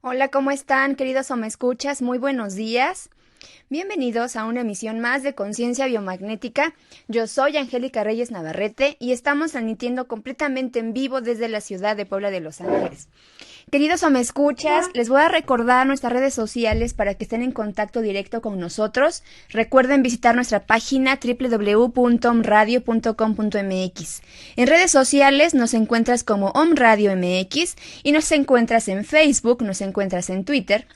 Hola, ¿cómo están, queridos o me escuchas? Muy buenos días. Bienvenidos a una emisión más de Conciencia Biomagnética. Yo soy Angélica Reyes Navarrete y estamos transmitiendo completamente en vivo desde la ciudad de Puebla de Los Ángeles. Queridos o me escuchas, les voy a recordar nuestras redes sociales para que estén en contacto directo con nosotros. Recuerden visitar nuestra página www.omradio.com.mx. En redes sociales nos encuentras como Om Radio MX y nos encuentras en Facebook, nos encuentras en Twitter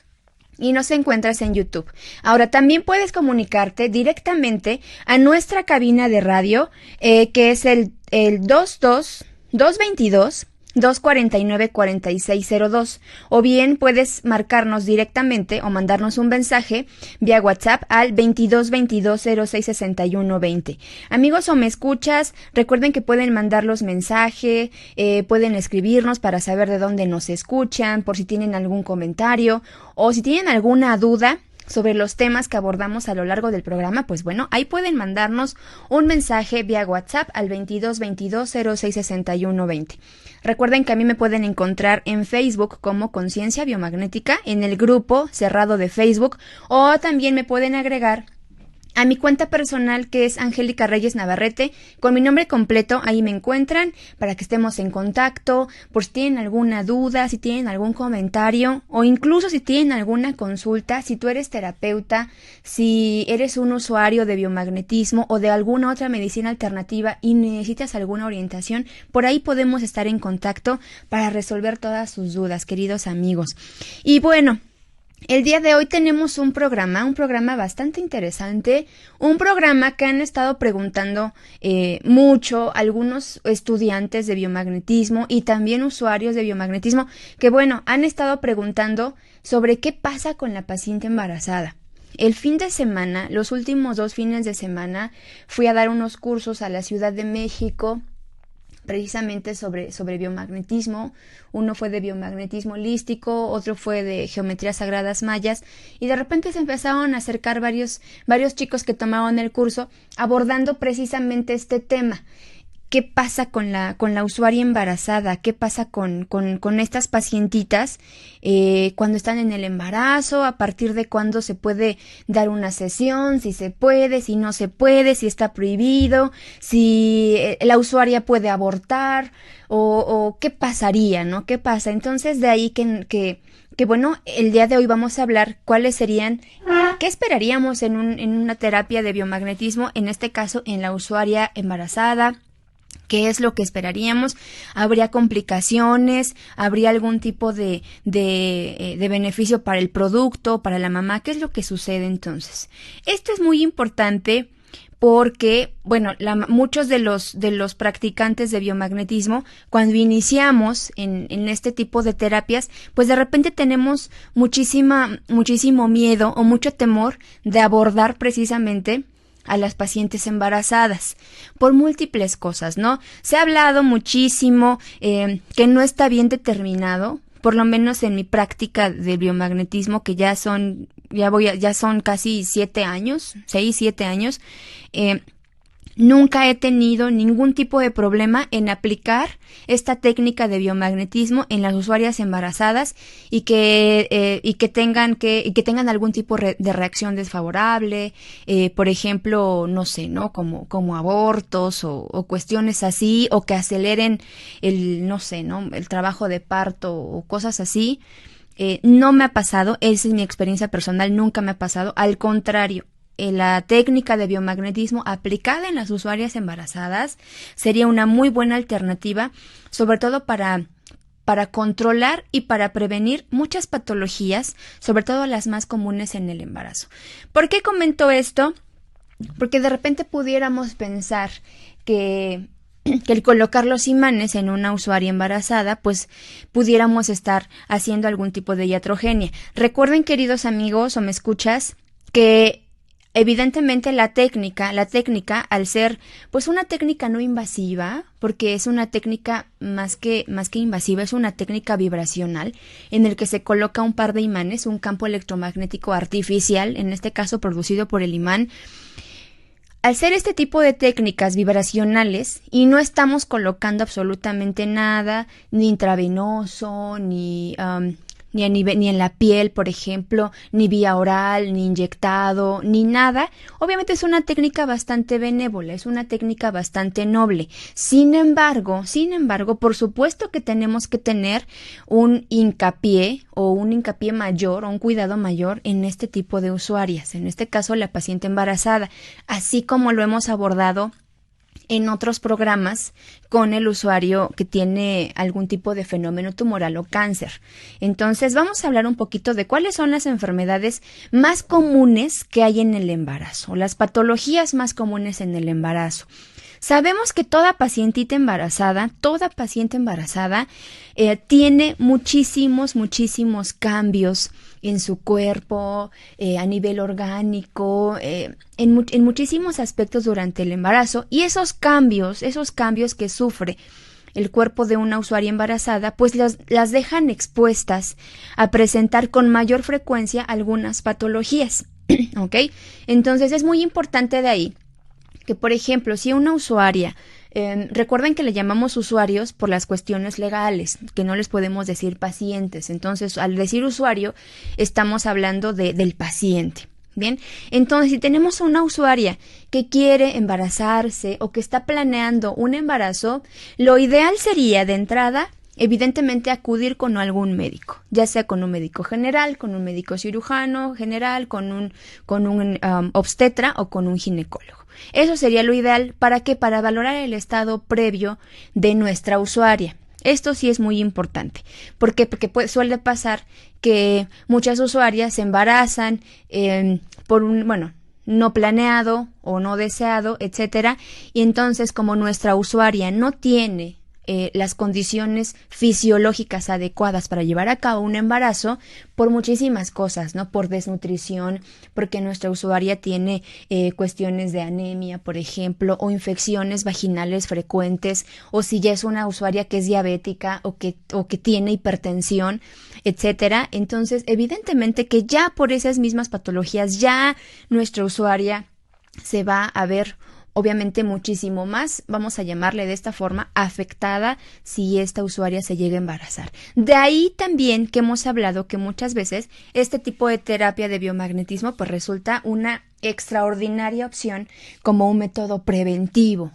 y nos encuentras en YouTube. Ahora, también puedes comunicarte directamente a nuestra cabina de radio, que es el 222-4602, o bien puedes marcarnos directamente o mandarnos un mensaje vía WhatsApp al 2222066120. Amigos o me escuchas, recuerden que pueden mandarlos mensaje, pueden escribirnos para saber de dónde nos escuchan, por si tienen algún comentario o si tienen alguna duda sobre los temas que abordamos a lo largo del programa. Pues bueno, ahí pueden mandarnos un mensaje vía WhatsApp al 2222066120. Recuerden que a mí me pueden encontrar en Facebook como Conciencia Biomagnética, en el grupo cerrado de Facebook, o también me pueden agregar a mi cuenta personal, que es Angélica Reyes Navarrete, con mi nombre completo. Ahí me encuentran para que estemos en contacto, por si tienen alguna duda, si tienen algún comentario o incluso si tienen alguna consulta, si tú eres terapeuta, si eres un usuario de biomagnetismo o de alguna otra medicina alternativa y necesitas alguna orientación, por ahí podemos estar en contacto para resolver todas sus dudas, queridos amigos. Y bueno, el día de hoy tenemos un programa bastante interesante, un programa que han estado preguntando mucho algunos estudiantes de biomagnetismo y también usuarios de biomagnetismo, que bueno, han estado preguntando sobre qué pasa con la paciente embarazada. El fin de semana, los últimos 2 fines de semana, fui a dar unos cursos a la Ciudad de México, precisamente sobre biomagnetismo. Uno fue de biomagnetismo holístico, otro fue de geometrías sagradas mayas, y de repente se empezaron a acercar varios chicos que tomaron el curso abordando precisamente este tema. ¿Qué pasa con la usuaria embarazada? ¿Qué pasa con estas pacientitas cuando están en el embarazo? ¿A partir de cuándo se puede dar una sesión? Si se puede, si no se puede, si está prohibido, si la usuaria puede abortar o qué pasaría, ¿no? ¿Qué pasa? Entonces, de ahí que bueno, el día de hoy vamos a hablar cuáles serían, qué esperaríamos en una terapia de biomagnetismo, en este caso en la usuaria embarazada. ¿Qué es lo que esperaríamos? ¿Habría complicaciones? ¿Habría algún tipo de beneficio para el producto, para la mamá? ¿Qué es lo que sucede entonces? Esto es muy importante porque, bueno, muchos de los practicantes de biomagnetismo, cuando iniciamos en este tipo de terapias, pues de repente tenemos muchísimo miedo o mucho temor de abordar precisamente a las pacientes embarazadas por múltiples cosas, ¿no? Se ha hablado muchísimo que no está bien determinado, por lo menos en mi práctica de biomagnetismo, que ya son casi 7 años, 6, 7 años. Nunca he tenido ningún tipo de problema en aplicar esta técnica de biomagnetismo en las usuarias embarazadas y que tengan algún tipo de reacción desfavorable, por ejemplo, no sé, ¿no? Como abortos o cuestiones así, o que aceleren no sé, ¿no? El trabajo de parto o cosas así. No me ha pasado, esa es mi experiencia personal, nunca me ha pasado, al contrario. La técnica de biomagnetismo aplicada en las usuarias embarazadas sería una muy buena alternativa, sobre todo para controlar y para prevenir muchas patologías, sobre todo las más comunes en el embarazo. ¿Por qué comento esto? Porque de repente pudiéramos pensar que el colocar los imanes en una usuaria embarazada, pues pudiéramos estar haciendo algún tipo de iatrogenia. Recuerden, queridos amigos, o me escuchas, que evidentemente la técnica, al ser pues una técnica no invasiva, porque es una técnica más que invasiva, es una técnica vibracional en el que se coloca un par de imanes, un campo electromagnético artificial, en este caso producido por el imán. Al ser este tipo de técnicas vibracionales y no estamos colocando absolutamente nada, ni intravenoso, ni ni a nivel, ni en la piel, por ejemplo, ni vía oral, ni inyectado, ni nada. Obviamente es una técnica bastante benévola, es una técnica bastante noble. Sin embargo, por supuesto que tenemos que tener un hincapié mayor o un cuidado mayor en este tipo de usuarias, en este caso la paciente embarazada, así como lo hemos abordado en otros programas con el usuario que tiene algún tipo de fenómeno tumoral o cáncer. Entonces vamos a hablar un poquito de cuáles son las enfermedades más comunes que hay en el embarazo, las patologías más comunes en el embarazo. Sabemos que toda paciente embarazada tiene muchísimos cambios en su cuerpo, a nivel orgánico, en muchísimos aspectos durante el embarazo, y esos cambios que sufre el cuerpo de una usuaria embarazada, pues las dejan expuestas a presentar con mayor frecuencia algunas patologías, ¿ok? Entonces es muy importante de ahí que, por ejemplo, si una usuaria, recuerden que le llamamos usuarios por las cuestiones legales, que no les podemos decir pacientes. Entonces, al decir usuario, estamos hablando del paciente. Bien, entonces, si tenemos una usuaria que quiere embarazarse o que está planeando un embarazo, lo ideal sería de entrada, evidentemente, acudir con algún médico, ya sea con un médico general, con un médico cirujano general, con un obstetra o con un ginecólogo. Eso sería lo ideal. ¿Para qué? Para valorar el estado previo de nuestra usuaria. Esto sí es muy importante. ¿Por qué? Porque suele pasar que muchas usuarias se embarazan por no planeado o no deseado, etcétera, y entonces, como nuestra usuaria no tiene las condiciones fisiológicas adecuadas para llevar a cabo un embarazo, por muchísimas cosas, ¿no? Por desnutrición, porque nuestra usuaria tiene cuestiones de anemia, por ejemplo, o infecciones vaginales frecuentes, o si ya es una usuaria que es diabética o que tiene hipertensión, etcétera. Entonces, evidentemente que ya por esas mismas patologías, ya nuestra usuaria se va a ver obviamente muchísimo más, vamos a llamarle de esta forma, afectada si esta usuaria se llega a embarazar. De ahí también que hemos hablado que muchas veces este tipo de terapia de biomagnetismo pues resulta una extraordinaria opción como un método preventivo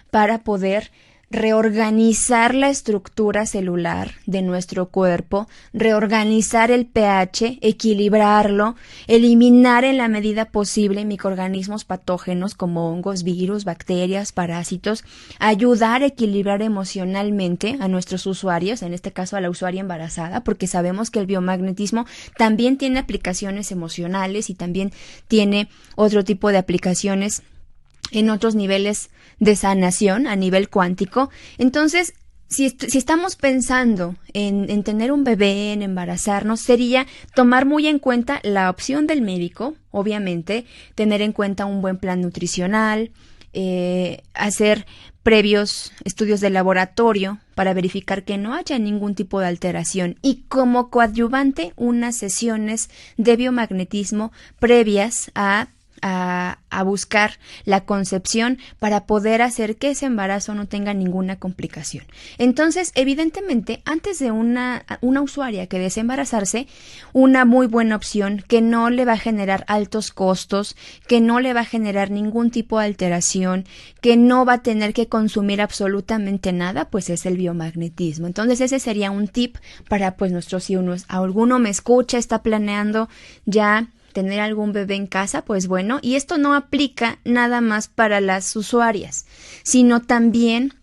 para poder reorganizar la estructura celular de nuestro cuerpo, reorganizar el pH, equilibrarlo, eliminar en la medida posible microorganismos patógenos como hongos, virus, bacterias, parásitos, ayudar a equilibrar emocionalmente a nuestros usuarios, en este caso a la usuaria embarazada, porque sabemos que el biomagnetismo también tiene aplicaciones emocionales y también tiene otro tipo de aplicaciones en otros niveles de sanación a nivel cuántico. Entonces, si estamos pensando en tener un bebé, en embarazarnos, sería tomar muy en cuenta la opción del médico, obviamente, tener en cuenta un buen plan nutricional, hacer previos estudios de laboratorio para verificar que no haya ningún tipo de alteración, y como coadyuvante unas sesiones de biomagnetismo previas a buscar la concepción para poder hacer que ese embarazo no tenga ninguna complicación. Entonces, evidentemente, antes de una usuaria que desea embarazarse, una muy buena opción que no le va a generar altos costos, que no le va a generar ningún tipo de alteración, que no va a tener que consumir absolutamente nada, pues es el biomagnetismo. Entonces, ese sería un tip para pues si alguno me escucha, está planeando ya tener algún bebé en casa, pues bueno, y esto no aplica nada más para las usuarias, sino también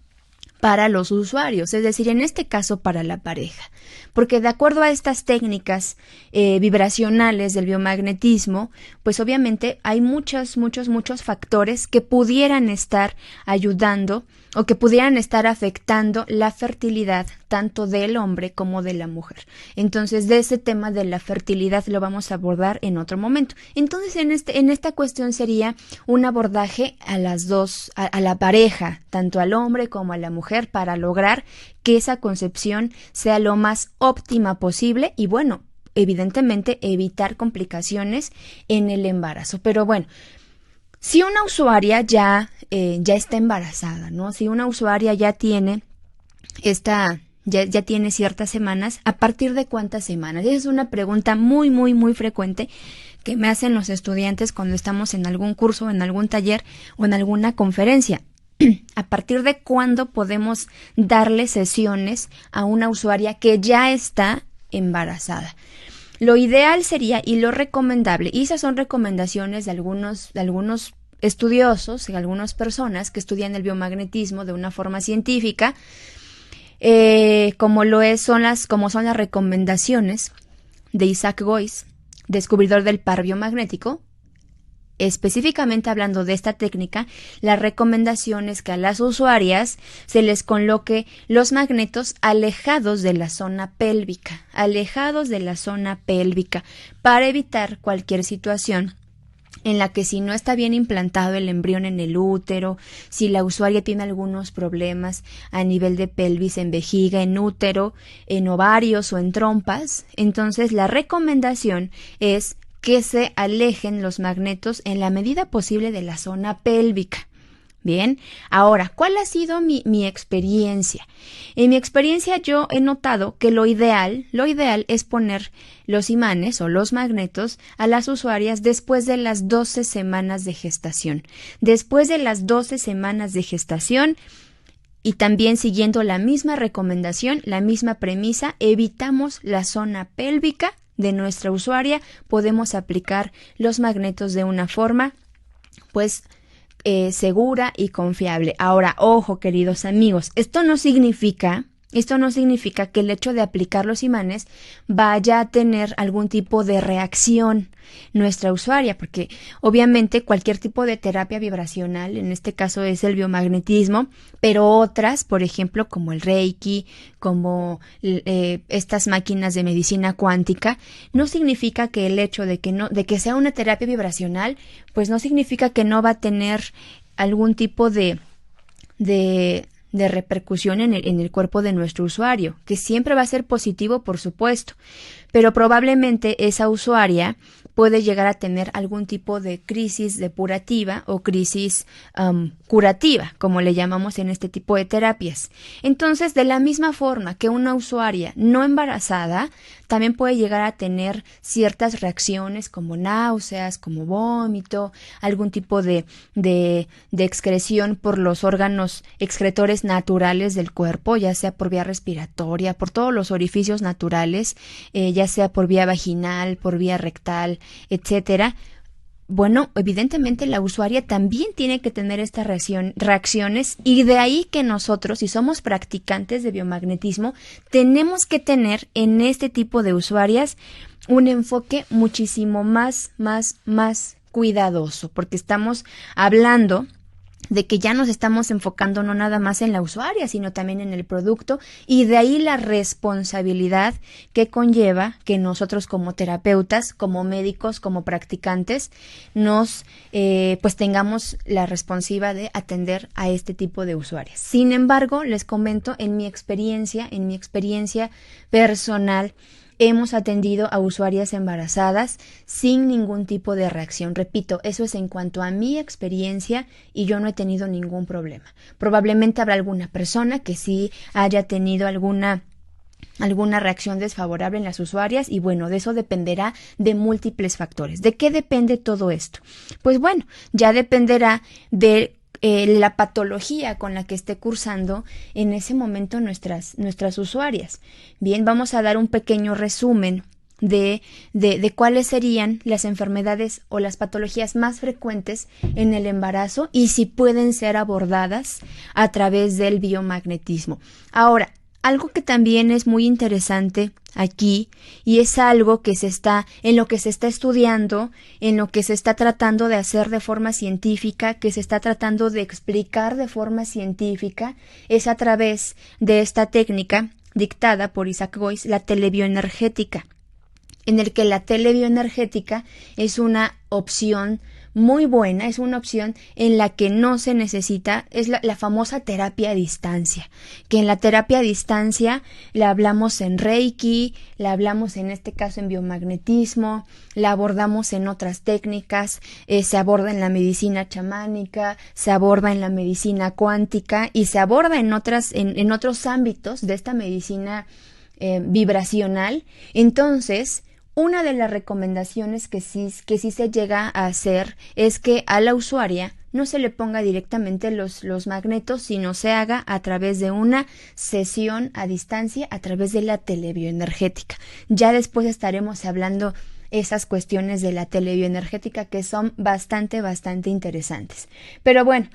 para los usuarios, es decir, en este caso para la pareja, porque de acuerdo a estas técnicas vibracionales del biomagnetismo, pues obviamente hay muchos factores que pudieran estar ayudando o que pudieran estar afectando la fertilidad tanto del hombre como de la mujer. Entonces, de ese tema de la fertilidad lo vamos a abordar en otro momento. Entonces, en esta cuestión sería un abordaje a las dos, a la pareja, tanto al hombre como a la mujer, para lograr que esa concepción sea lo más óptima posible y, bueno, evidentemente evitar complicaciones en el embarazo. Pero bueno, si una usuaria ya está embarazada, ¿no? Si una usuaria ya tiene esta ya tiene ciertas semanas. ¿A partir de cuántas semanas? Esa es una pregunta muy, muy, muy frecuente que me hacen los estudiantes cuando estamos en algún curso, en algún taller o en alguna conferencia. ¿A partir de cuándo podemos darle sesiones a una usuaria que ya está embarazada? Lo ideal sería y lo recomendable, y esas son recomendaciones de algunos estudiosos, de algunas personas que estudian el biomagnetismo de una forma científica, como son las recomendaciones de Isaac Goiz, descubridor del par biomagnético. Específicamente hablando de esta técnica, la recomendación es que a las usuarias se les coloque los magnetos alejados de la zona pélvica, para evitar cualquier situación en la que si no está bien implantado el embrión en el útero, si la usuaria tiene algunos problemas a nivel de pelvis, en vejiga, en útero, en ovarios o en trompas, entonces la recomendación es que se alejen los magnetos en la medida posible de la zona pélvica. Bien, ahora, ¿cuál ha sido mi experiencia? En mi experiencia yo he notado que lo ideal es poner los imanes o los magnetos a las usuarias después de las 12 semanas de gestación. Después de las 12 semanas de gestación y también siguiendo la misma recomendación, la misma premisa, evitamos la zona pélvica de nuestra usuaria, podemos aplicar los magnetos de una forma, pues, segura y confiable. Ahora, ojo, queridos amigos, esto no significa que el hecho de aplicar los imanes vaya a tener algún tipo de reacción nuestra usuaria, porque obviamente cualquier tipo de terapia vibracional, en este caso es el biomagnetismo, pero otras, por ejemplo, como el Reiki, como estas máquinas de medicina cuántica, no significa que el hecho de que sea una terapia vibracional, pues no significa que no va a tener algún tipo de repercusión en el cuerpo de nuestro usuario, que siempre va a ser positivo, por supuesto, pero probablemente esa usuaria puede llegar a tener algún tipo de crisis depurativa o crisis curativa, como le llamamos en este tipo de terapias. Entonces, de la misma forma que una usuaria no embarazada también puede llegar a tener ciertas reacciones como náuseas, como vómito, algún tipo de excreción por los órganos excretores naturales del cuerpo, ya sea por vía respiratoria, por todos los orificios naturales, ya sea por vía vaginal, por vía rectal, etcétera. Bueno, evidentemente la usuaria también tiene que tener estas reacciones, y de ahí que nosotros, si somos practicantes de biomagnetismo, tenemos que tener en este tipo de usuarias un enfoque muchísimo más cuidadoso, porque estamos hablando de que ya nos estamos enfocando no nada más en la usuaria, sino también en el producto, y de ahí la responsabilidad que conlleva que nosotros como terapeutas, como médicos, como practicantes, pues tengamos la responsabilidad de atender a este tipo de usuarias. Sin embargo, les comento, en mi experiencia personal, hemos atendido a usuarias embarazadas sin ningún tipo de reacción. Repito, eso es en cuanto a mi experiencia, y yo no he tenido ningún problema. Probablemente habrá alguna persona que sí haya tenido alguna reacción desfavorable en las usuarias, y bueno, de eso dependerá de múltiples factores. ¿De qué depende todo esto? Pues bueno, ya dependerá de la patología con la que esté cursando en ese momento nuestras usuarias. Bien, vamos a dar un pequeño resumen de cuáles serían las enfermedades o las patologías más frecuentes en el embarazo y si pueden ser abordadas a través del biomagnetismo. Ahora, algo que también es muy interesante aquí, y es algo que en lo que se está estudiando, en lo que se está tratando de hacer de forma científica, que se está tratando de explicar de forma científica, es a través de esta técnica dictada por Isaac Goiz, la telebioenergética, en el que la telebioenergética es una opción muy buena, es una opción en la que no se necesita, es la famosa terapia a distancia, que en la terapia a distancia la hablamos en Reiki, la hablamos en este caso en biomagnetismo, la abordamos en otras técnicas, se aborda en la medicina chamánica, se aborda en la medicina cuántica y se aborda en otros ámbitos de esta medicina vibracional. Entonces, una de las recomendaciones que sí se llega a hacer es que a la usuaria no se le ponga directamente los magnetos, sino se haga a través de una sesión a distancia, a través de la telebioenergética. Ya después estaremos hablando esas cuestiones de la telebioenergética que son bastante interesantes. Pero bueno,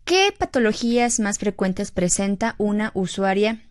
¿qué patologías más frecuentes presenta una usuaria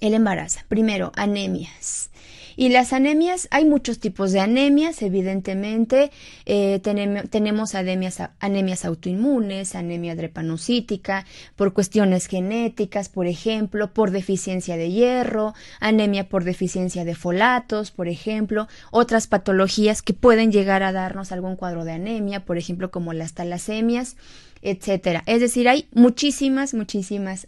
el embarazo? Primero, anemias. Y las anemias, hay muchos tipos de anemias, evidentemente. Tenemos anemias autoinmunes, anemia drepanocítica, por cuestiones genéticas, por ejemplo, por deficiencia de hierro, anemia por deficiencia de folatos, por ejemplo, otras patologías que pueden llegar a darnos algún cuadro de anemia, por ejemplo, como las talasemias, etcétera. Es decir, hay muchísimas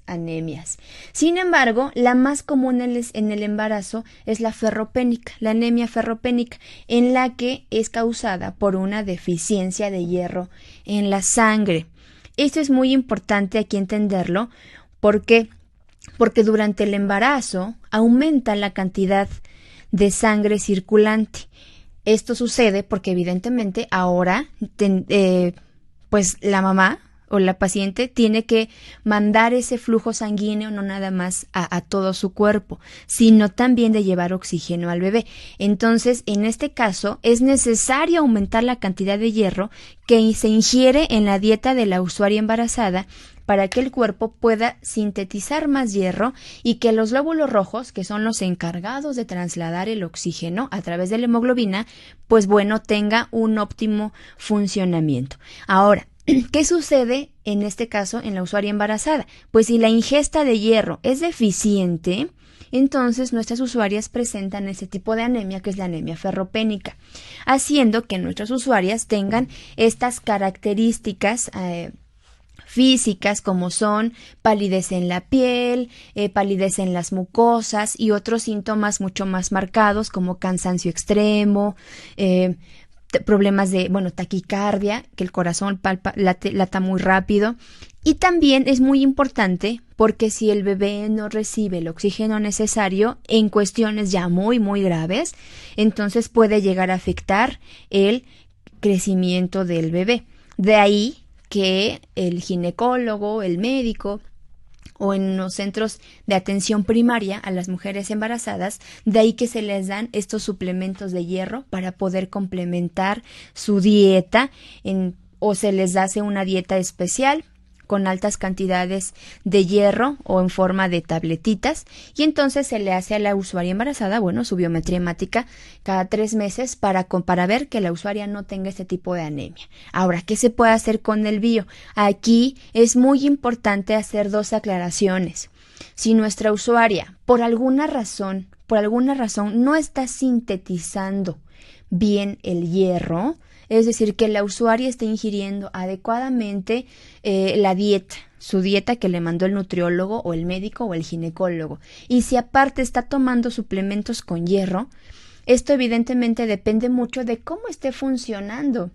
anemias. Sin embargo, la más común en el embarazo es la ferropénica, la anemia ferropénica, en la que es causada por una deficiencia de hierro en la sangre. Esto es muy importante aquí entenderlo porque durante el embarazo aumenta la cantidad de sangre circulante. Esto sucede porque evidentemente ahora pues la mamá o la paciente tiene que mandar ese flujo sanguíneo no nada más a todo su cuerpo, sino también de llevar oxígeno al bebé. Entonces, en este caso, es necesario aumentar la cantidad de hierro que se ingiere en la dieta de la usuaria embarazada para que el cuerpo pueda sintetizar más hierro y que los glóbulos rojos, que son los encargados de trasladar el oxígeno a través de la hemoglobina, pues bueno, tenga un óptimo funcionamiento. Ahora, ¿qué sucede en este caso en la usuaria embarazada? Pues si la ingesta de hierro es deficiente, entonces nuestras usuarias presentan ese tipo de anemia que es la anemia ferropénica, haciendo que nuestras usuarias tengan estas características físicas como son palidez en la piel, palidez en las mucosas y otros síntomas mucho más marcados como cansancio extremo, problemas de, taquicardia, que el corazón lata muy rápido. Y también es muy importante porque si el bebé no recibe el oxígeno necesario en cuestiones ya muy graves, entonces puede llegar a afectar el crecimiento del bebé. De ahí que el ginecólogo, el médico o en los centros de atención primaria a las mujeres embarazadas, de ahí que se les dan estos suplementos de hierro para poder complementar su dieta o se les hace una dieta especial con altas cantidades de hierro o en forma de tabletitas y entonces se le hace a la usuaria embarazada, su biometría hemática cada 3 meses para ver que la usuaria no tenga este tipo de anemia. Ahora, ¿qué se puede hacer con el bio? Aquí es muy importante hacer 2 aclaraciones. Si nuestra usuaria, por alguna razón, no está sintetizando bien el hierro, es decir, que la usuaria esté ingiriendo adecuadamente su dieta que le mandó el nutriólogo o el médico o el ginecólogo. Y si aparte está tomando suplementos con hierro, esto evidentemente depende mucho de cómo esté funcionando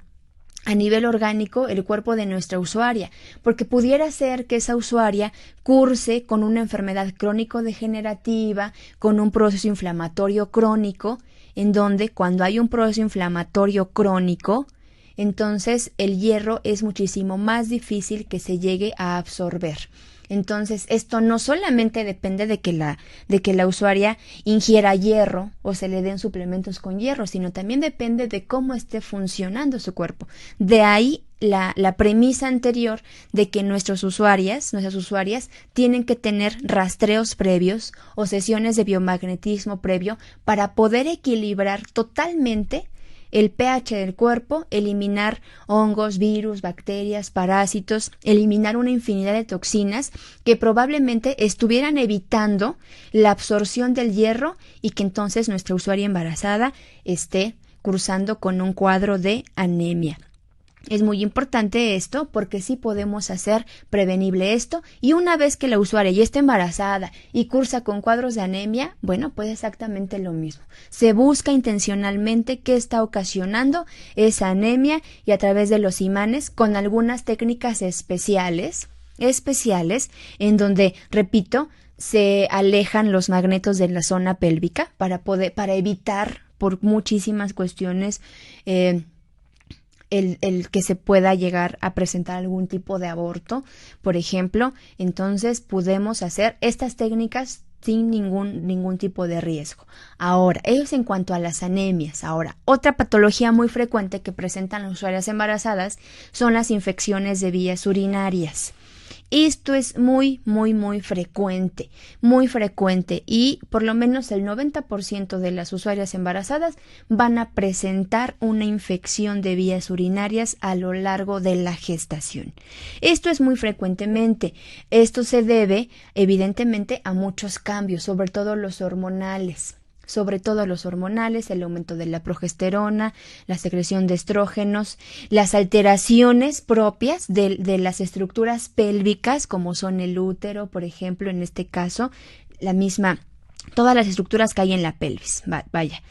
a nivel orgánico el cuerpo de nuestra usuaria, porque pudiera ser que esa usuaria curse con una enfermedad crónico-degenerativa, con un proceso inflamatorio crónico, en donde cuando hay un proceso inflamatorio crónico, entonces el hierro es muchísimo más difícil que se llegue a absorber. Entonces, esto no solamente depende de que la usuaria ingiera hierro o se le den suplementos con hierro, sino también depende de cómo esté funcionando su cuerpo. De ahí la premisa anterior de que nuestras usuarias tienen que tener rastreos previos o sesiones de biomagnetismo previo para poder equilibrar totalmente el pH del cuerpo, eliminar hongos, virus, bacterias, parásitos, eliminar una infinidad de toxinas que probablemente estuvieran evitando la absorción del hierro y que entonces nuestra usuaria embarazada esté cursando con un cuadro de anemia. Es muy importante esto porque sí podemos hacer prevenible esto, y una vez que la usuaria ya está embarazada y cursa con cuadros de anemia, bueno, pues exactamente lo mismo. Se busca intencionalmente qué está ocasionando esa anemia, y a través de los imanes, con algunas técnicas especiales en donde, repito, se alejan los magnetos de la zona pélvica para evitar por muchísimas cuestiones el que se pueda llegar a presentar algún tipo de aborto, por ejemplo. Entonces podemos hacer estas técnicas sin ningún tipo de riesgo. Ahora, eso es en cuanto a las anemias. Ahora, otra patología muy frecuente que presentan las usuarias embarazadas son las infecciones de vías urinarias. Esto es muy frecuente, y por lo menos el 90% de las usuarias embarazadas van a presentar una infección de vías urinarias a lo largo de la gestación. Esto es muy frecuentemente. Esto se debe evidentemente a muchos cambios, sobre todo los hormonales, el aumento de la progesterona, la secreción de estrógenos, las alteraciones propias de las estructuras pélvicas, como son el útero, por ejemplo, en este caso, todas las estructuras que hay en la pelvis, vaya.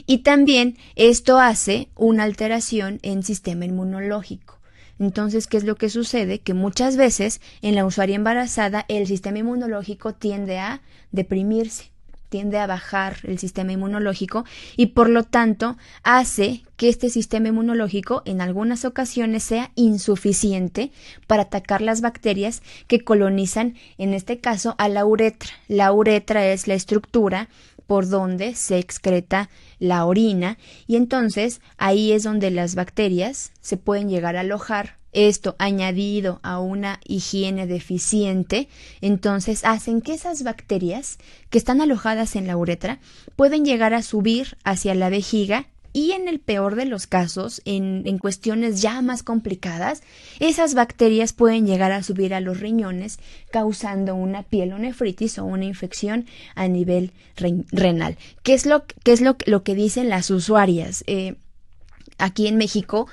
Y también esto hace una alteración en sistema inmunológico. Entonces, ¿qué es lo que sucede? Que muchas veces en la usuaria embarazada el sistema inmunológico tiende a deprimirse, tiende a bajar el sistema inmunológico, y por lo tanto hace que este sistema inmunológico en algunas ocasiones sea insuficiente para atacar las bacterias que colonizan, en este caso, a la uretra. La uretra es la estructura por donde se excreta la orina, y entonces ahí es donde las bacterias se pueden llegar a alojar. Esto, añadido a una higiene deficiente, entonces hacen que esas bacterias que están alojadas en la uretra pueden llegar a subir hacia la vejiga, y en el peor de los casos, en cuestiones ya más complicadas, esas bacterias pueden llegar a subir a los riñones, causando una pielonefritis o una infección a nivel renal. ¿Qué es lo que dicen las usuarias? Aquí en México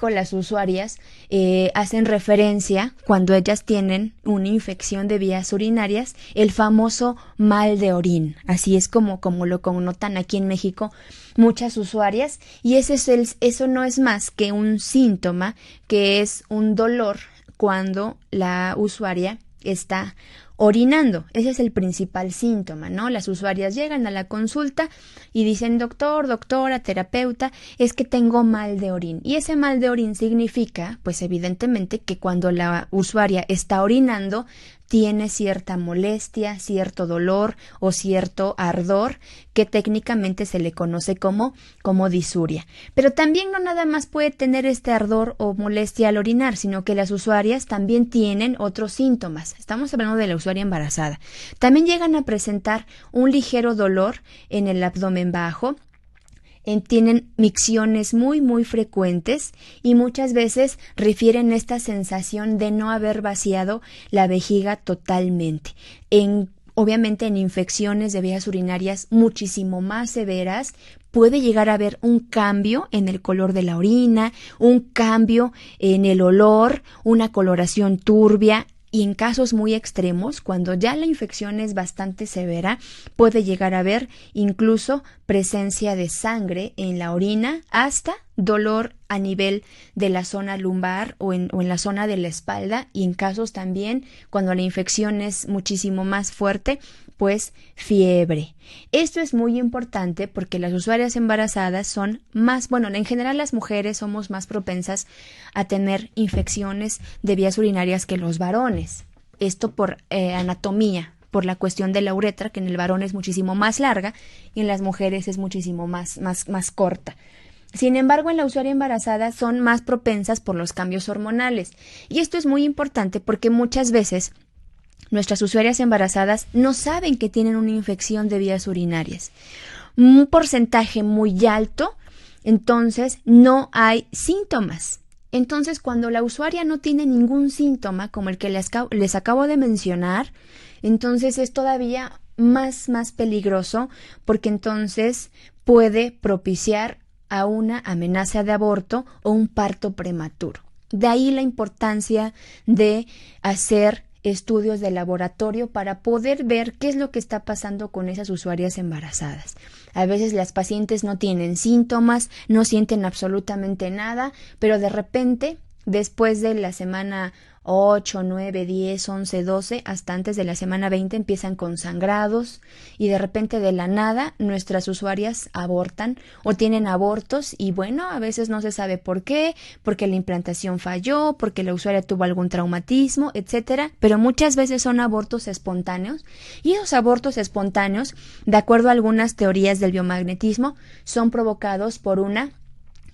las usuarias hacen referencia, cuando ellas tienen una infección de vías urinarias, el famoso mal de orín. Así es como lo connotan aquí en México muchas usuarias, y eso no es más que un síntoma, que es un dolor cuando la usuaria está orinando. Ese es el principal síntoma, ¿no? Las usuarias llegan a la consulta y dicen: doctor, doctora, terapeuta, es que tengo mal de orín. Y ese mal de orín significa, pues evidentemente, que cuando la usuaria está orinando tiene cierta molestia, cierto dolor o cierto ardor, que técnicamente se le conoce como disuria. Pero también no nada más puede tener este ardor o molestia al orinar, sino que las usuarias también tienen otros síntomas. Estamos hablando de la usuaria embarazada. También llegan a presentar un ligero dolor en el abdomen bajo. Tienen micciones muy frecuentes, y muchas veces refieren esta sensación de no haber vaciado la vejiga totalmente. Obviamente en infecciones de vías urinarias muchísimo más severas puede llegar a haber un cambio en el color de la orina, un cambio en el olor, una coloración turbia. Y en casos muy extremos, cuando ya la infección es bastante severa, puede llegar a haber incluso presencia de sangre en la orina, hasta dolor a nivel de la zona lumbar o en la zona de la espalda, y en casos también, cuando la infección es muchísimo más fuerte, pues fiebre. Esto es muy importante porque las usuarias embarazadas son más, en general las mujeres somos más propensas a tener infecciones de vías urinarias que los varones. Esto por anatomía, por la cuestión de la uretra, que en el varón es muchísimo más larga y en las mujeres es muchísimo más corta. Sin embargo, en la usuaria embarazada son más propensas por los cambios hormonales. Y esto es muy importante porque muchas veces nuestras usuarias embarazadas no saben que tienen una infección de vías urinarias. Un porcentaje muy alto, entonces no hay síntomas. Entonces, cuando la usuaria no tiene ningún síntoma, como el que les acabo de mencionar, entonces es todavía más peligroso, porque entonces puede propiciar a una amenaza de aborto o un parto prematuro. De ahí la importancia de hacer estudios de laboratorio para poder ver qué es lo que está pasando con esas usuarias embarazadas. A veces las pacientes no tienen síntomas, no sienten absolutamente nada, pero de repente, después de la semana 8, 9, 10, 11, 12, hasta antes de la semana 20 empiezan con sangrados y de repente de la nada nuestras usuarias abortan o tienen abortos y bueno, a veces no se sabe por qué, porque la implantación falló, porque la usuaria tuvo algún traumatismo, etcétera, pero muchas veces son abortos espontáneos y esos abortos espontáneos, de acuerdo a algunas teorías del biomagnetismo, son provocados por una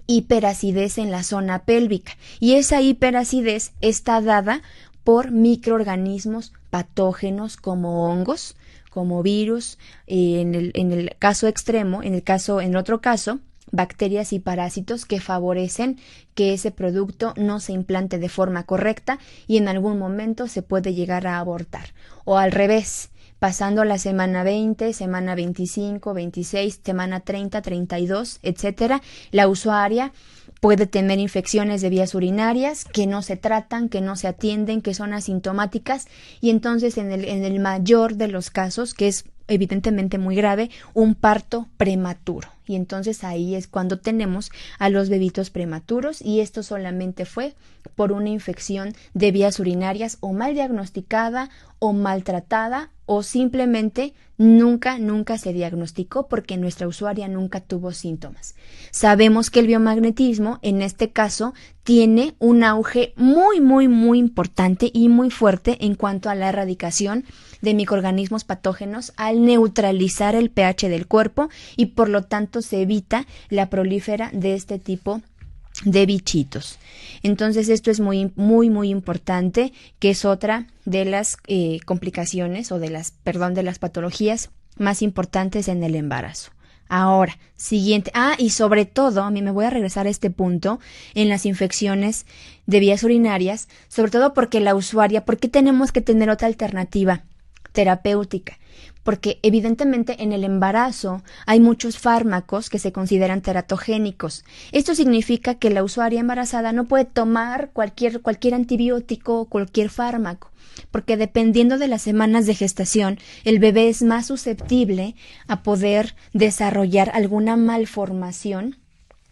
hiperacidez en la zona pélvica y esa hiperacidez está dada por microorganismos patógenos como hongos, como virus, en el caso extremo, en el otro caso, bacterias y parásitos que favorecen que ese producto no se implante de forma correcta y en algún momento se puede llegar a abortar. O al revés, pasando la semana 20, semana 25, 26, semana 30, 32, etcétera, la usuaria puede tener infecciones de vías urinarias que no se tratan, que no se atienden, que son asintomáticas y entonces en el mayor de los casos, que es evidentemente muy grave, un parto prematuro. Y entonces ahí es cuando tenemos a los bebitos prematuros y esto solamente fue por una infección de vías urinarias o mal diagnosticada o maltratada o simplemente nunca se diagnosticó porque nuestra usuaria nunca tuvo síntomas. Sabemos que el biomagnetismo en este caso tiene un auge muy importante y muy fuerte en cuanto a la erradicación de microorganismos patógenos al neutralizar el pH del cuerpo y por lo tanto se evita la prolífera de este tipo de bichitos. Entonces esto es muy importante, que es otra de las complicaciones o de las patologías más importantes en el embarazo. Ahora, siguiente. Y sobre todo, a mí me voy a regresar a este punto en las infecciones de vías urinarias, sobre todo porque la usuaria, ¿por qué tenemos que tener otra alternativa terapéutica? Porque evidentemente en el embarazo hay muchos fármacos que se consideran teratogénicos. Esto significa que la usuaria embarazada no puede tomar cualquier antibiótico o cualquier fármaco, porque dependiendo de las semanas de gestación, el bebé es más susceptible a poder desarrollar alguna malformación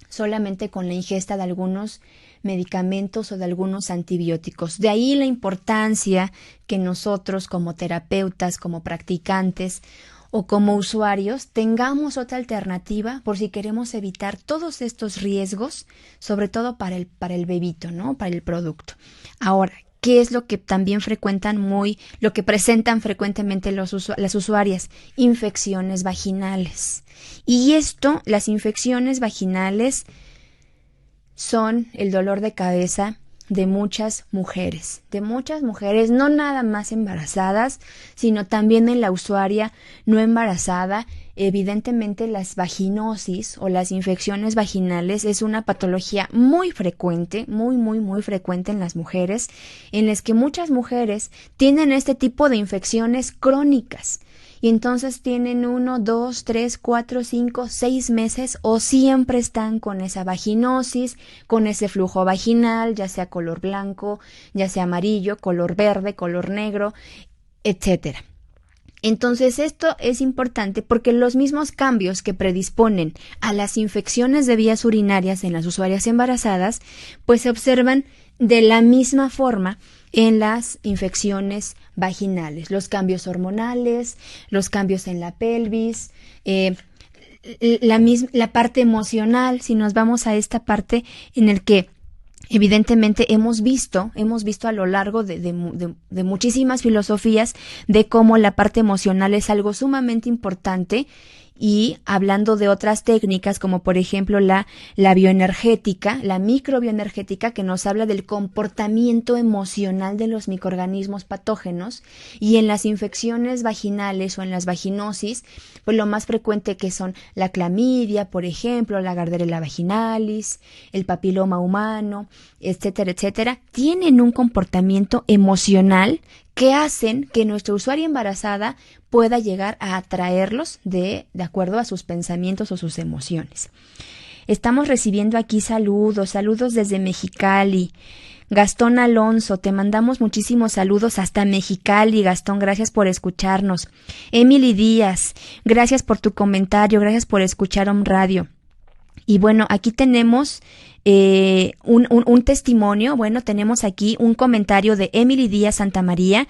solamente con la ingesta de algunos medicamentos o de algunos antibióticos. De ahí la importancia que nosotros como terapeutas, como practicantes o como usuarios tengamos otra alternativa por si queremos evitar todos estos riesgos, sobre todo para el bebito, ¿no? Para el producto. Ahora, ¿qué es lo que también lo que presentan frecuentemente las usuarias? Infecciones vaginales. Y las infecciones vaginales son el dolor de cabeza de muchas mujeres, no nada más embarazadas, sino también en la usuaria no embarazada. Evidentemente las vaginosis o las infecciones vaginales es una patología muy frecuente, muy frecuente en las mujeres, en las que muchas mujeres tienen este tipo de infecciones crónicas. Y entonces tienen 1, 2, 3, 4, 5, 6 meses o siempre están con esa vaginosis, con ese flujo vaginal, ya sea color blanco, ya sea amarillo, color verde, color negro, etcétera. Entonces esto es importante porque los mismos cambios que predisponen a las infecciones de vías urinarias en las usuarias embarazadas, pues se observan de la misma forma en las infecciones vaginales, los cambios hormonales, los cambios en la pelvis, la parte emocional. Si nos vamos a esta parte en el que evidentemente hemos visto a lo largo de muchísimas filosofías de cómo la parte emocional es algo sumamente importante. Y hablando de otras técnicas como por ejemplo la bioenergética, la microbioenergética, que nos habla del comportamiento emocional de los microorganismos patógenos, y en las infecciones vaginales o en las vaginosis, pues lo más frecuente que son la clamidia, por ejemplo, la Gardnerella vaginalis, el papiloma humano, etcétera, tienen un comportamiento emocional que hacen que nuestra usuaria embarazada pueda llegar a atraerlos de acuerdo a sus pensamientos o sus emociones. Estamos recibiendo aquí saludos desde Mexicali. Gastón Alonso, te mandamos muchísimos saludos hasta Mexicali. Gastón, gracias por escucharnos. Emily Díaz, gracias por tu comentario, gracias por escuchar Om Radio. Y bueno, aquí tenemos un testimonio. Bueno, tenemos aquí un comentario de Emily Díaz Santamaría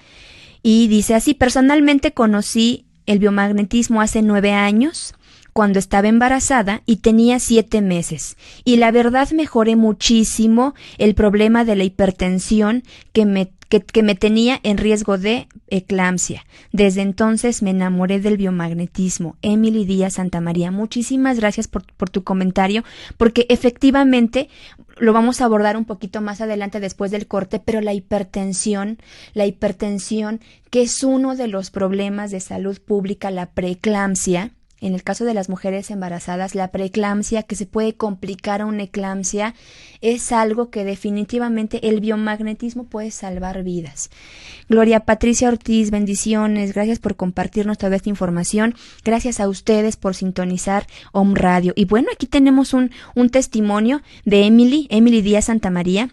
y dice así: personalmente conocí el biomagnetismo hace 9 años, cuando estaba embarazada y tenía 7 meses. Y la verdad mejoré muchísimo el problema de la hipertensión que me tenía en riesgo de eclampsia. Desde entonces me enamoré del biomagnetismo. Emily Díaz Santamaría, muchísimas gracias por tu comentario, porque efectivamente lo vamos a abordar un poquito más adelante después del corte, pero la hipertensión, que es uno de los problemas de salud pública, la preeclampsia. En el caso de las mujeres embarazadas, la preeclampsia, que se puede complicar a una eclampsia, es algo que definitivamente el biomagnetismo puede salvar vidas. Gloria Patricia Ortiz, bendiciones, gracias por compartirnos toda esta información, gracias a ustedes por sintonizar Om Radio. Y bueno, aquí tenemos un testimonio de Emily Díaz Santamaría.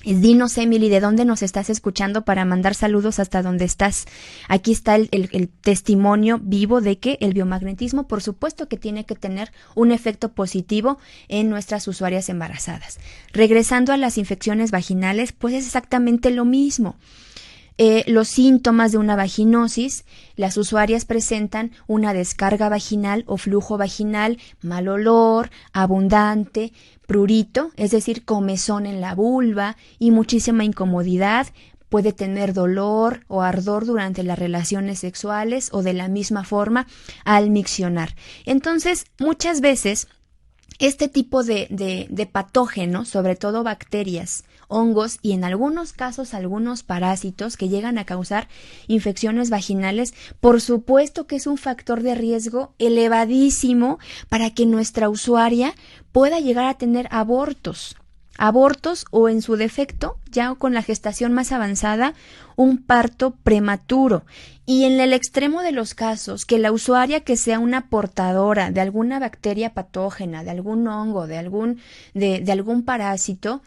Dinos, Emily, ¿de dónde nos estás escuchando para mandar saludos hasta donde estás? Aquí está el testimonio vivo de que el biomagnetismo, por supuesto que tiene que tener un efecto positivo en nuestras usuarias embarazadas. Regresando a las infecciones vaginales, pues es exactamente lo mismo. Los síntomas de una vaginosis, las usuarias presentan una descarga vaginal o flujo vaginal, mal olor, abundante, prurito, es decir, comezón en la vulva y muchísima incomodidad. Puede tener dolor o ardor durante las relaciones sexuales o de la misma forma al miccionar. Entonces, muchas veces este tipo de patógenos, sobre todo bacterias, hongos y en algunos casos algunos parásitos que llegan a causar infecciones vaginales, por supuesto que es un factor de riesgo elevadísimo para que nuestra usuaria pueda llegar a tener abortos o en su defecto, ya con la gestación más avanzada, un parto prematuro. Y en el extremo de los casos, que la usuaria que sea una portadora de alguna bacteria patógena, de algún hongo, de algún parásito,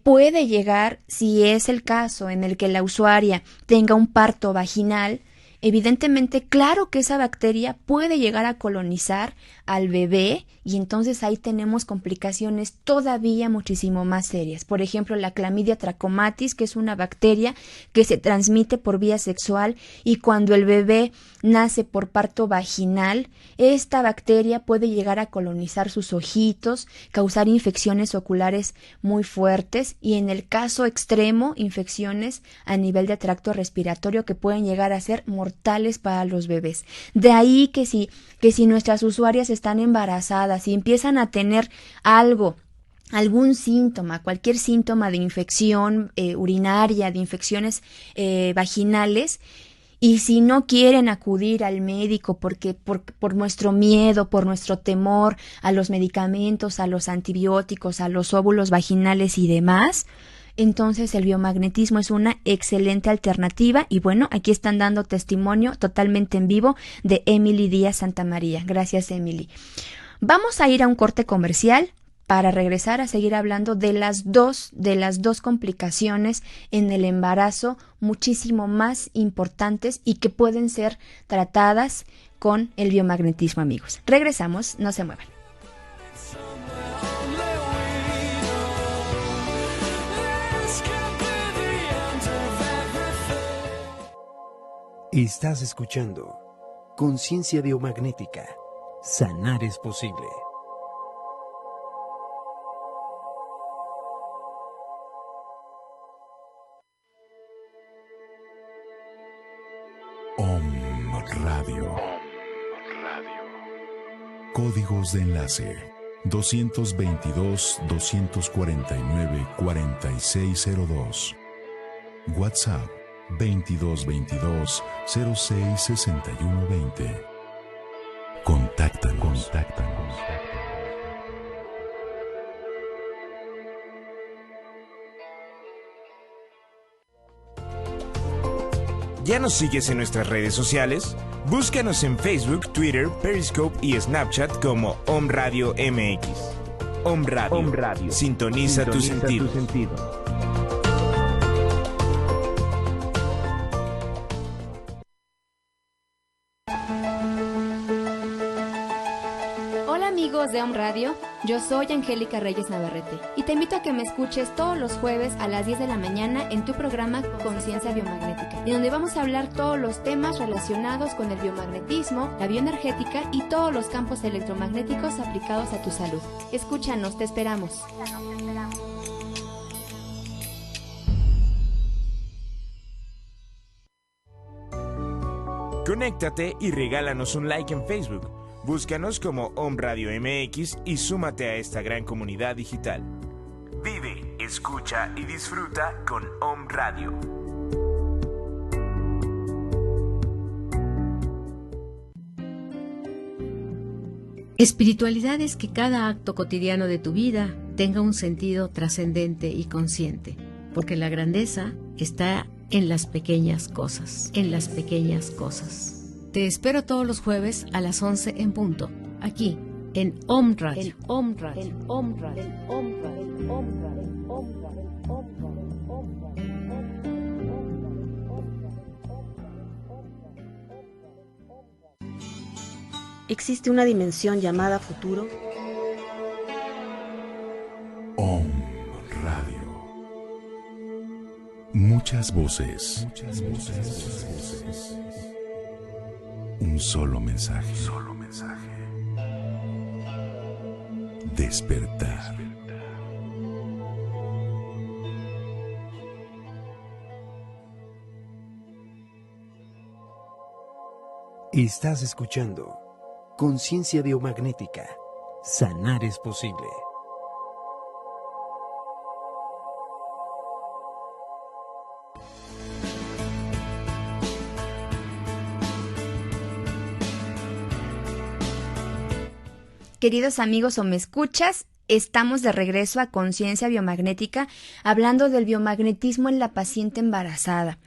puede llegar, si es el caso en el que la usuaria tenga un parto vaginal, evidentemente, claro que esa bacteria puede llegar a colonizar al bebé y entonces ahí tenemos complicaciones todavía muchísimo más serias. Por ejemplo, la Chlamydia trachomatis, que es una bacteria que se transmite por vía sexual y cuando el bebé nace por parto vaginal, esta bacteria puede llegar a colonizar sus ojitos, causar infecciones oculares muy fuertes y en el caso extremo, infecciones a nivel de tracto respiratorio que pueden llegar a ser mortales para los bebés. De ahí que si nuestras usuarias están embarazadas y empiezan a tener algún síntoma, cualquier síntoma de infección urinaria, de infecciones vaginales, y si no quieren acudir al médico porque por nuestro miedo, por nuestro temor a los medicamentos, a los antibióticos, a los óvulos vaginales y demás, entonces el biomagnetismo es una excelente alternativa y bueno, aquí están dando testimonio totalmente en vivo de Emily Díaz Santamaría. Gracias, Emily. Vamos a ir a un corte comercial para regresar a seguir hablando de las dos complicaciones en el embarazo muchísimo más importantes y que pueden ser tratadas con el biomagnetismo, amigos. Regresamos, no se muevan. Estás escuchando Conciencia Biomagnética. Sanar es posible. Om Radio. Códigos de enlace 222-249-4602. WhatsApp 2222-066120. Contáctanos. ¿Ya nos sigues en nuestras redes sociales? Búscanos en Facebook, Twitter, Periscope y Snapchat como Om Radio MX. Om Radio. Sintoniza tus sentidos. Hola amigos de Om Radio, yo soy Angélica Reyes Navarrete y te invito a que me escuches todos los jueves a las 10 de la mañana en tu programa Conciencia Biomagnética, en donde vamos a hablar todos los temas relacionados con el biomagnetismo, la bioenergética y todos los campos electromagnéticos aplicados a tu salud. Escúchanos, te esperamos. Conéctate y regálanos un like en Facebook. Búscanos como Om Radio MX y súmate a esta gran comunidad digital. Vive, escucha y disfruta con Om Radio. Espiritualidad es que cada acto cotidiano de tu vida tenga un sentido trascendente y consciente, porque la grandeza está en las pequeñas cosas, Te espero todos los jueves a las 11 en punto, aquí en Om Radio. ¿Existe una dimensión llamada futuro? Om Radio. Muchas voces. Un solo mensaje. Despertar. Estás escuchando Conciencia Biomagnética. Sanar es posible. Queridos amigos o me escuchas, estamos de regreso a Conciencia Biomagnética hablando del biomagnetismo en la paciente embarazada.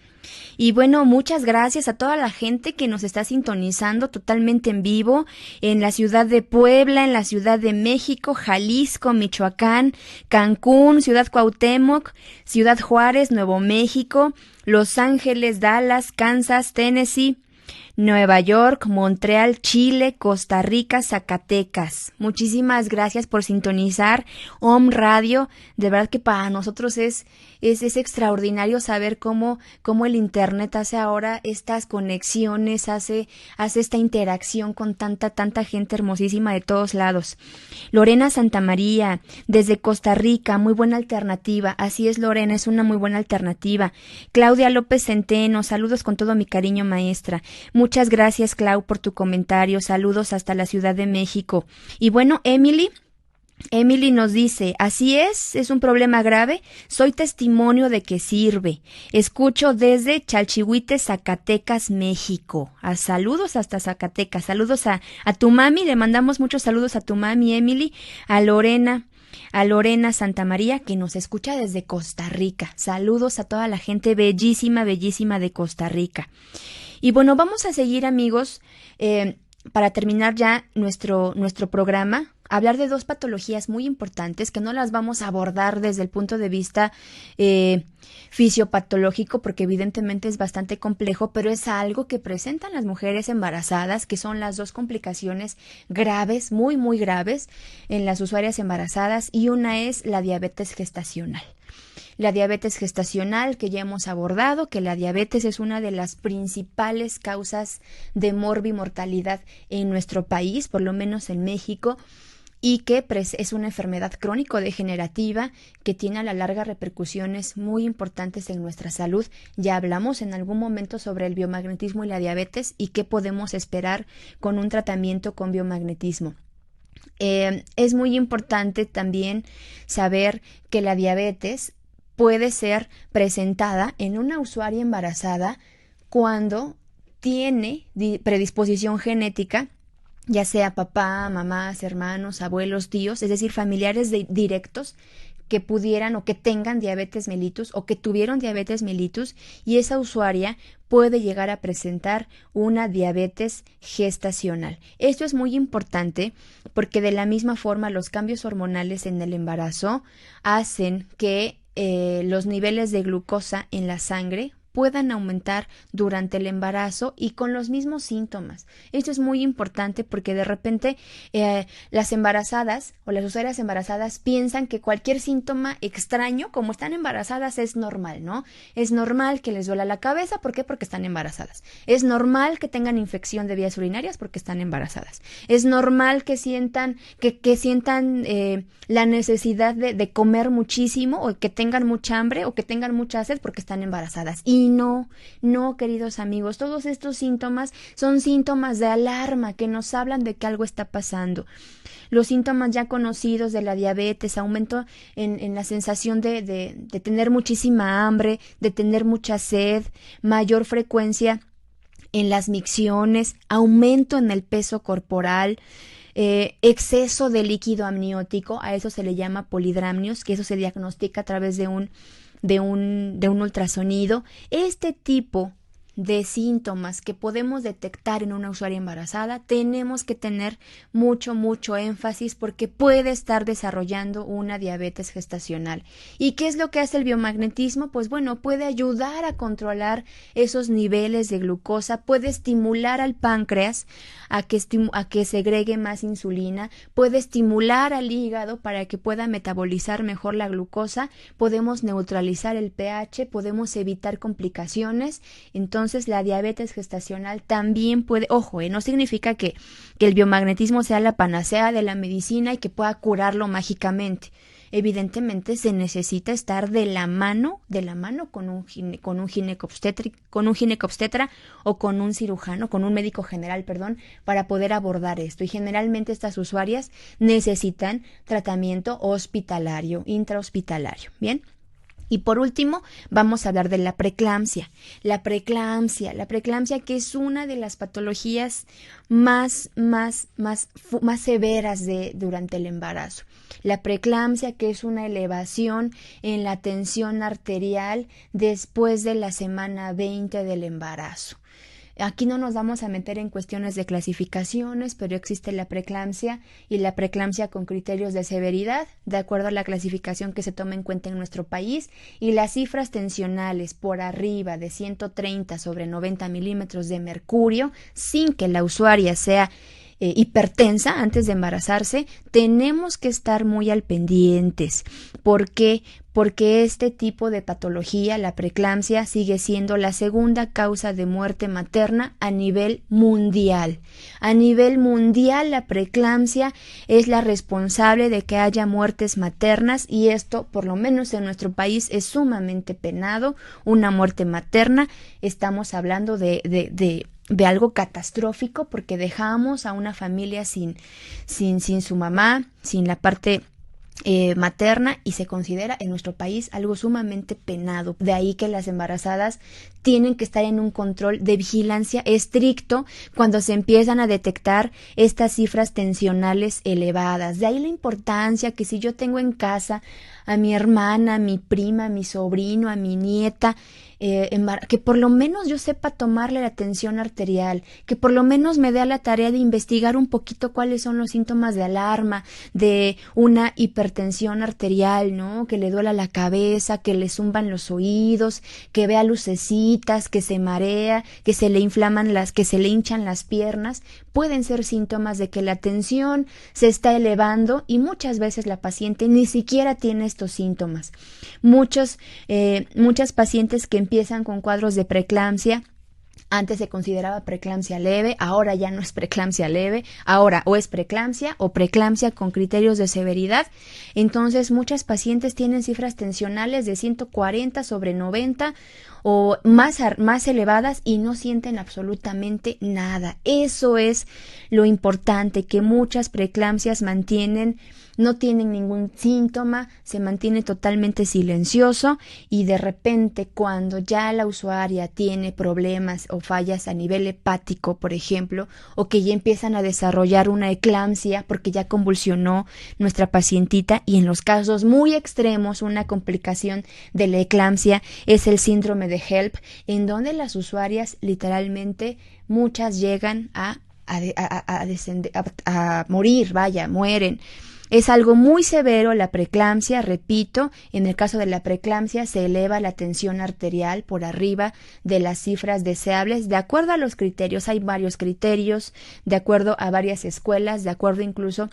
Y bueno, muchas gracias a toda la gente que nos está sintonizando totalmente en vivo en la ciudad de Puebla, en la Ciudad de México, Jalisco, Michoacán, Cancún, Ciudad Cuauhtémoc, Ciudad Juárez, Nuevo México, Los Ángeles, Dallas, Kansas, Tennessee, Nueva York, Montreal, Chile, Costa Rica, Zacatecas. Muchísimas gracias por sintonizar Om Radio. De verdad que para nosotros es extraordinario saber cómo el internet hace ahora estas conexiones, hace esta interacción con tanta gente hermosísima de todos lados. Lorena Santamaría, desde Costa Rica, muy buena alternativa. Así es, Lorena, es una muy buena alternativa. Claudia López Centeno, saludos con todo mi cariño, maestra. Muchas gracias, Clau, por tu comentario. Saludos hasta la Ciudad de México. Y bueno, Emily nos dice, así es un problema grave, soy testimonio de que sirve. Escucho desde Chalchihuite, Zacatecas, México. Saludos hasta Zacatecas, saludos a tu mami, le mandamos muchos saludos a tu mami, Emily, a Lorena Santamaría, que nos escucha desde Costa Rica. Saludos a toda la gente bellísima de Costa Rica. Y bueno, vamos a seguir, amigos, para terminar ya nuestro programa, hablar de dos patologías muy importantes que no las vamos a abordar desde el punto de vista fisiopatológico, porque evidentemente es bastante complejo, pero es algo que presentan las mujeres embarazadas, que son las dos complicaciones graves, muy, muy graves en las usuarias embarazadas, y una es la diabetes gestacional. La diabetes gestacional, que ya hemos abordado, que la diabetes es una de las principales causas de morbimortalidad en nuestro país, por lo menos en México, y que es una enfermedad crónico-degenerativa que tiene a la larga repercusiones muy importantes en nuestra salud. Ya hablamos en algún momento sobre el biomagnetismo y la diabetes y qué podemos esperar con un tratamiento con biomagnetismo. Es muy importante también saber que la diabetes puede ser presentada en una usuaria embarazada cuando tiene predisposición genética, ya sea papá, mamás, hermanos, abuelos, tíos, es decir, familiares directos que pudieran o que tengan diabetes mellitus o que tuvieron diabetes mellitus, y esa usuaria puede llegar a presentar una diabetes gestacional. Esto es muy importante porque de la misma forma los cambios hormonales en el embarazo hacen que los niveles de glucosa en la sangre puedan aumentar durante el embarazo y con los mismos síntomas. Esto es muy importante porque de repente las embarazadas o las usuarias embarazadas piensan que cualquier síntoma extraño, como están embarazadas, es normal, ¿no? Es normal que les duela la cabeza, ¿por qué? Porque están embarazadas. Es normal que tengan infección de vías urinarias porque están embarazadas. Es normal que sientan la necesidad de comer muchísimo, o que tengan mucha hambre, o que tengan mucha sed porque están embarazadas. Y no, queridos amigos, todos estos síntomas son síntomas de alarma que nos hablan de que algo está pasando. Los síntomas ya conocidos de la diabetes, aumento en la sensación de tener muchísima hambre, de tener mucha sed, mayor frecuencia en las micciones, aumento en el peso corporal, exceso de líquido amniótico, a eso se le llama polidramnios, que eso se diagnostica a través de un ultrasonido. Este tipo de síntomas que podemos detectar en una usuaria embarazada, tenemos que tener mucho énfasis porque puede estar desarrollando una diabetes gestacional. ¿Y qué es lo que hace el biomagnetismo? Pues bueno, puede ayudar a controlar esos niveles de glucosa, puede estimular al páncreas a que segregue más insulina, puede estimular al hígado para que pueda metabolizar mejor la glucosa, podemos neutralizar el pH, podemos evitar complicaciones. Entonces la diabetes gestacional también puede, ojo, no significa que el biomagnetismo sea la panacea de la medicina y que pueda curarlo mágicamente. Evidentemente se necesita estar de la mano con un ginecobstetra o con un cirujano, con un médico general, para poder abordar esto. Y generalmente estas usuarias necesitan tratamiento hospitalario, intrahospitalario. ¿Bien? Y por último, vamos a hablar de la preeclampsia. La preeclampsia que es una de las patologías más severas durante el embarazo. La preeclampsia, que es una elevación en la tensión arterial después de la semana 20 del embarazo. Aquí no nos vamos a meter en cuestiones de clasificaciones, pero existe la preeclampsia y la preeclampsia con criterios de severidad, de acuerdo a la clasificación que se toma en cuenta en nuestro país, y las cifras tensionales por arriba de 130/90 milímetros de mercurio, sin que la usuaria sea hipertensa antes de embarazarse, tenemos que estar muy al pendientes. ¿Por qué? Porque este tipo de patología, la preeclampsia, sigue siendo la segunda causa de muerte materna a nivel mundial. A nivel mundial, la preeclampsia es la responsable de que haya muertes maternas, y esto, por lo menos en nuestro país, es sumamente penado. Una muerte materna, estamos hablando de algo catastrófico, porque dejamos a una familia sin su mamá, sin la parte materna, y se considera en nuestro país algo sumamente penado. De ahí que las embarazadas tienen que estar en un control de vigilancia estricto cuando se empiezan a detectar estas cifras tensionales elevadas. De ahí la importancia que si yo tengo en casa a mi hermana, a mi prima, a mi sobrino, a mi nieta, que por lo menos yo sepa tomarle la tensión arterial, que por lo menos me dé a la tarea de investigar un poquito cuáles son los síntomas de alarma de una hipertensión arterial, ¿no? Que le duela la cabeza, que le zumban los oídos, que vea lucecitas, que se marea, que se le hinchan las piernas. Pueden ser síntomas de que la tensión se está elevando, y muchas veces la paciente ni siquiera tiene estos síntomas. Muchas pacientes que empiezan con cuadros de preeclampsia, antes se consideraba preeclampsia leve, ahora ya no es preeclampsia leve, ahora o es preeclampsia o preeclampsia con criterios de severidad. Entonces muchas pacientes tienen cifras tensionales de 140/90 o más elevadas y no sienten absolutamente nada. Eso es lo importante, que muchas preeclampsias no tienen ningún síntoma, se mantiene totalmente silencioso y de repente cuando ya la usuaria tiene problemas o fallas a nivel hepático, por ejemplo, o que ya empiezan a desarrollar una eclampsia porque ya convulsionó nuestra pacientita, y en los casos muy extremos una complicación de la eclampsia es el síndrome de HELP, en donde las usuarias literalmente muchas llegan a morir, mueren. Es algo muy severo la preeclampsia, repito, en el caso de la preeclampsia se eleva la tensión arterial por arriba de las cifras deseables, de acuerdo a los criterios, hay varios criterios, de acuerdo a varias escuelas, de acuerdo incluso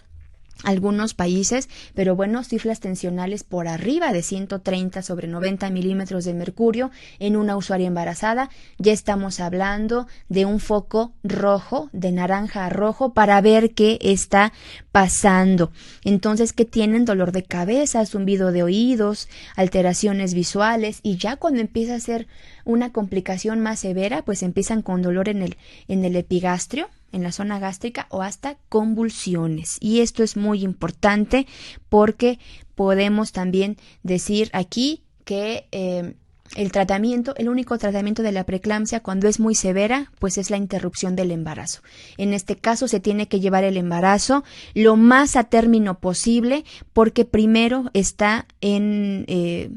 algunos países, pero bueno, cifras tensionales por arriba de 130/90 milímetros de mercurio en una usuaria embarazada, ya estamos hablando de un foco rojo, de naranja a rojo, para ver qué está pasando. Entonces, que tienen dolor de cabeza, zumbido de oídos, alteraciones visuales, y ya cuando empieza a ser una complicación más severa, pues empiezan con dolor en el epigastrio, en la zona gástrica, o hasta convulsiones. Y esto es muy importante porque podemos también decir aquí que el único tratamiento de la preeclampsia cuando es muy severa, pues es la interrupción del embarazo. En este caso se tiene que llevar el embarazo lo más a término posible, porque primero está ese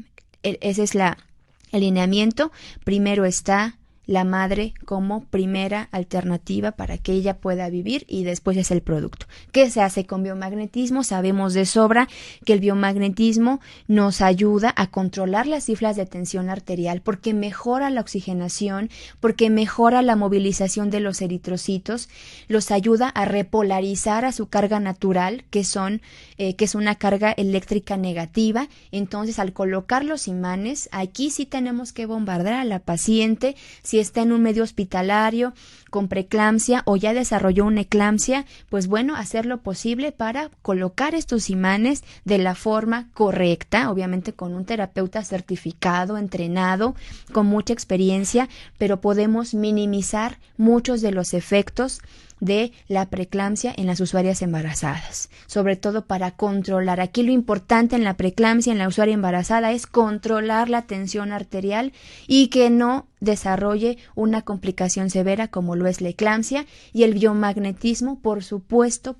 es el lineamiento, primero está la madre como primera alternativa para que ella pueda vivir, y después es el producto. ¿Qué se hace con biomagnetismo? Sabemos de sobra que el biomagnetismo nos ayuda a controlar las cifras de tensión arterial porque mejora la oxigenación, porque mejora la movilización de los eritrocitos, los ayuda a repolarizar a su carga natural, que es una carga eléctrica negativa. Entonces, al colocar los imanes, aquí sí tenemos que bombardear a la paciente. Si está en un medio hospitalario con preeclampsia o ya desarrolló una eclampsia, pues bueno, hacer lo posible para colocar estos imanes de la forma correcta, obviamente con un terapeuta certificado, entrenado, con mucha experiencia, pero podemos minimizar muchos de los efectos de la preeclampsia en las usuarias embarazadas, sobre todo para controlar. Aquí lo importante en la preeclampsia en la usuaria embarazada es controlar la tensión arterial y que no desarrolle una complicación severa como lo es la eclampsia, y el biomagnetismo, por supuesto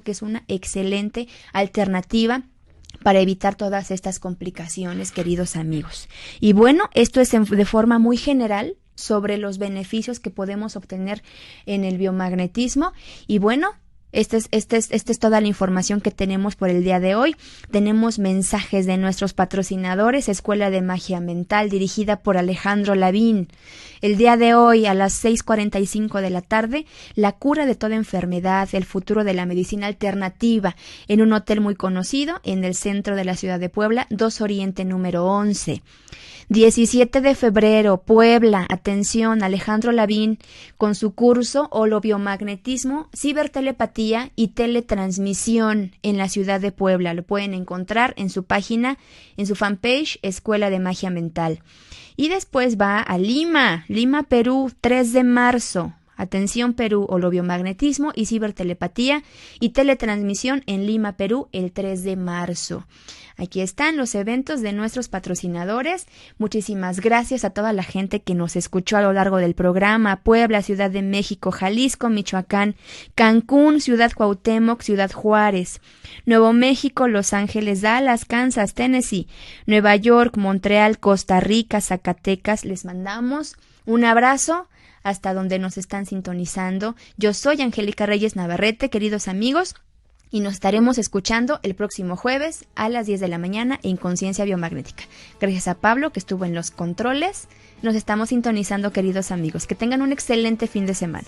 que es una excelente alternativa para evitar todas estas complicaciones, queridos amigos. Y bueno, esto es de forma muy general sobre los beneficios que podemos obtener en el biomagnetismo. Y bueno, esta es toda la información que tenemos por el día de hoy. Tenemos mensajes de nuestros patrocinadores: Escuela de Magia Mental, dirigida por Alejandro Lavín. El día de hoy, a las 6:45 de la tarde, la cura de toda enfermedad, el futuro de la medicina alternativa, en un hotel muy conocido en el centro de la ciudad de Puebla, 2 Oriente número 11. 17 de febrero, Puebla, atención, Alejandro Lavín con su curso Holobiomagnetismo, cibertelepatía y teletransmisión en la ciudad de Puebla. Lo pueden encontrar en su página, en su fanpage, Escuela de Magia Mental. Y después va a Lima, Perú, 3 de marzo. Atención Perú, holobiomagnetismo y cibertelepatía y teletransmisión en Lima, Perú, el 3 de marzo. Aquí están los eventos de nuestros patrocinadores. Muchísimas gracias a toda la gente que nos escuchó a lo largo del programa: Puebla, Ciudad de México, Jalisco, Michoacán, Cancún, Ciudad Cuauhtémoc, Ciudad Juárez, Nuevo México, Los Ángeles, Dallas, Kansas, Tennessee, Nueva York, Montreal, Costa Rica, Zacatecas. Les mandamos un abrazo hasta donde nos están sintonizando. Yo soy Angélica Reyes Navarrete, queridos amigos, y nos estaremos escuchando el próximo jueves a las 10 de la mañana en Conciencia Biomagnética. Gracias a Pablo, que estuvo en los controles. Nos estamos sintonizando, queridos amigos. Que tengan un excelente fin de semana.